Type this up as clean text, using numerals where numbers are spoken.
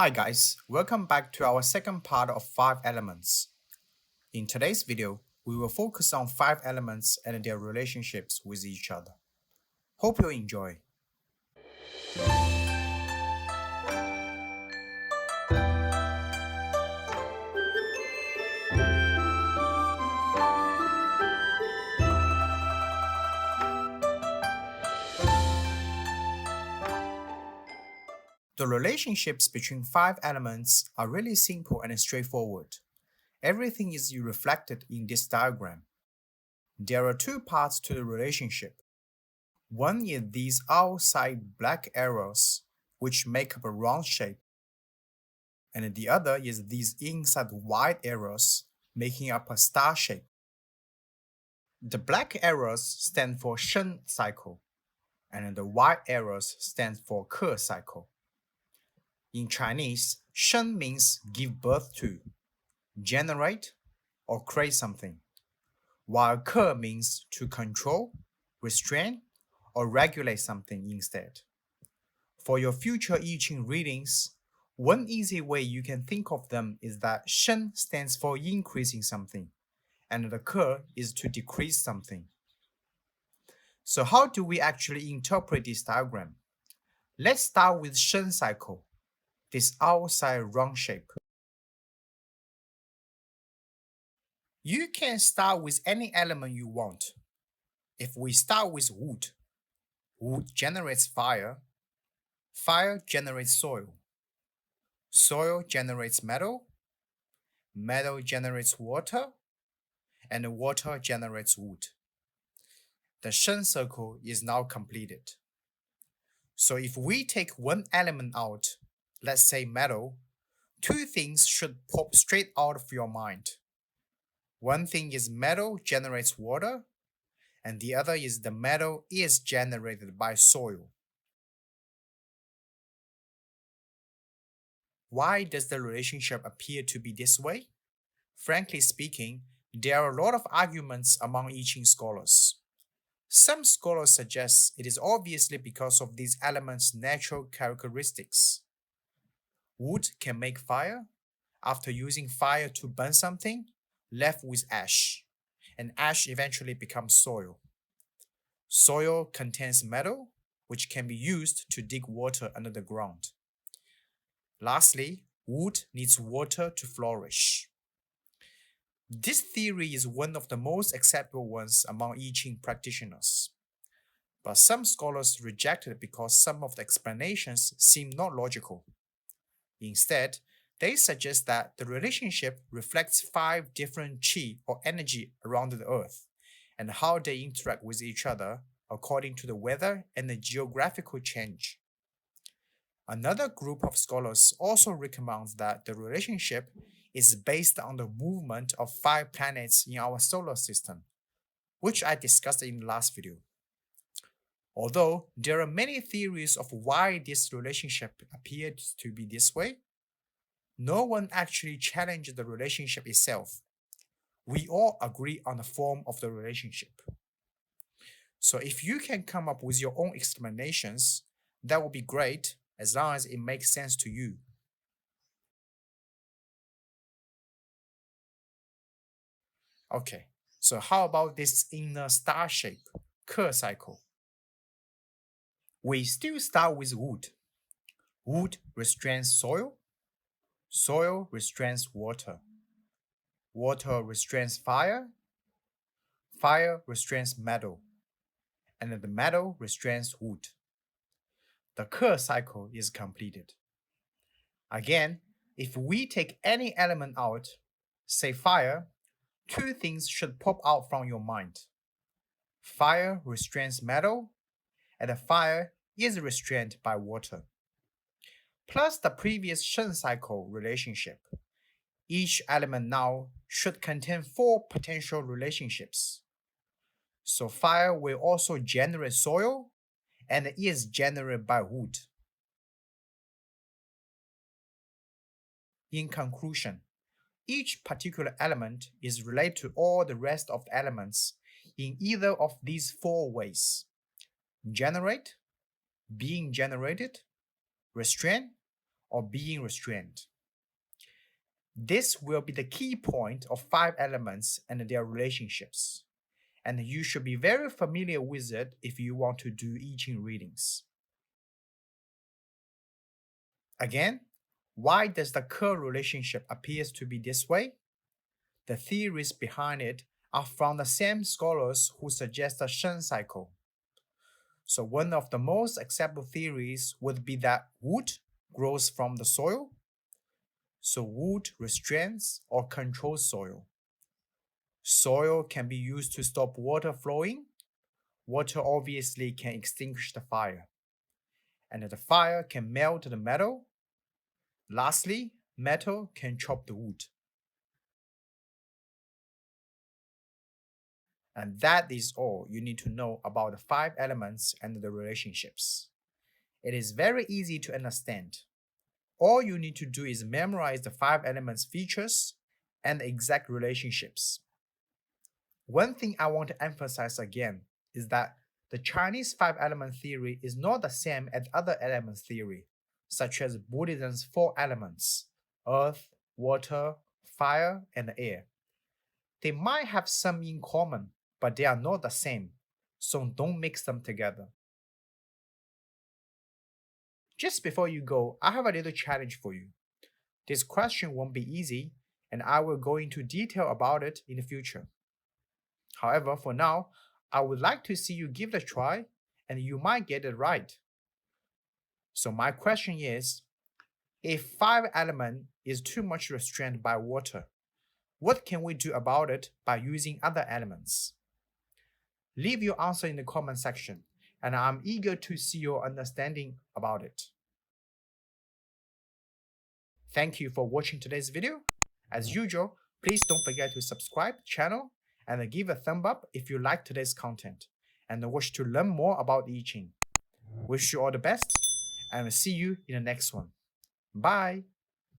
Hi guys, welcome back to our second part of 5 elements. In today's video, we will focus on 5 elements and their relationships with each other. Hope you enjoy. The relationships between 5 elements are really simple and straightforward. Everything is reflected in this diagram. There are 2 parts to the relationship. One is these outside black arrows, which make up a round shape, and the other is these inside white arrows, making up a star shape. The black arrows stand for Sheng cycle, and the white arrows stand for Ke cycle. In Chinese, Sheng means give birth to, generate, or create something, while Ke means to control, restrain, or regulate something instead. For your future I-Ching readings, one easy way you can think of them is that Sheng stands for increasing something, and the Ke is to decrease something. So how do we actually interpret this diagram? Let's start with Sheng cycle, this outside round shape. You can start with any element you want. If we start with wood, wood generates fire, fire generates soil, soil generates metal, metal generates water, and water generates wood. The Sheng circle is now completed. So if we take one element out, let's say metal, 2 things should pop straight out of your mind. One thing is metal generates water, and the other is the metal is generated by soil. Why does the relationship appear to be this way? Frankly speaking, there are a lot of arguments among I-Ching scholars. Some scholars suggest it is obviously because of these elements' natural characteristics. Wood can make fire. After using fire to burn something, left with ash, and ash eventually becomes soil. Soil contains metal, which can be used to dig water under the ground. Lastly, wood needs water to flourish. This theory is one of the most acceptable ones among I-Ching practitioners. But some scholars reject it because some of the explanations seem not logical. Instead, they suggest that the relationship reflects 5 different qi or energy around the earth and how they interact with each other according to the weather and the geographical change. Another group of scholars also recommends that the relationship is based on the movement of 5 planets in our solar system, which I discussed in the last video. Although there are many theories of why this relationship appears to be this way, no one actually challenged the relationship itself. We all agree on the form of the relationship. So if you can come up with your own explanations, that would be great as long as it makes sense to you. Okay, so how about this inner star shape, Ke cycle? We still start with wood. Wood restrains soil. Soil restrains water. Water restrains fire. Fire restrains metal. And the metal restrains wood. The Ke cycle is completed. Again, if we take any element out, say fire, 2 things should pop out from your mind. Fire restrains metal, and the fire is restrained by water. Plus the previous Sheng cycle relationship. Each element now should contain 4 potential relationships. So fire will also generate soil and is generated by wood. In conclusion, each particular element is related to all the rest of the elements in either of these 4 ways: generate, being generated, restrain, or being restrained. This will be the key point of 5 elements and their relationships, and you should be very familiar with it if you want to do I-Ching readings. Again, why does the current relationship appears to be this way? The theories behind it are from the same scholars who suggest the Sheng cycle. So one of the most acceptable theories would be that wood grows from the soil. So wood restrains or controls soil. Soil can be used to stop water flowing. Water obviously can extinguish the fire. And the fire can melt the metal. Lastly, metal can chop the wood. And that is all you need to know about the 5 elements and the relationships. It is very easy to understand. All you need to do is memorize the 5 elements features and the exact relationships. One thing I want to emphasize again is that the Chinese 5-element theory is not the same as other element theory, such as Buddhism's 4 elements: earth, water, fire, and air. They might have some in common, but they are not the same, so don't mix them together. Just before you go, I have a little challenge for you. This question won't be easy, and I will go into detail about it in the future. However, for now, I would like to see you give it a try, and you might get it right. So my question is, if 5 element is too much restrained by water, what can we do about it by using other elements? Leave your answer in the comment section, and I'm eager to see your understanding about it. Thank you for watching today's video. As usual, please don't forget to subscribe to the channel and give a thumb up if you like today's content and wish to learn more about I-Ching. Wish you all the best and see you in the next one. Bye!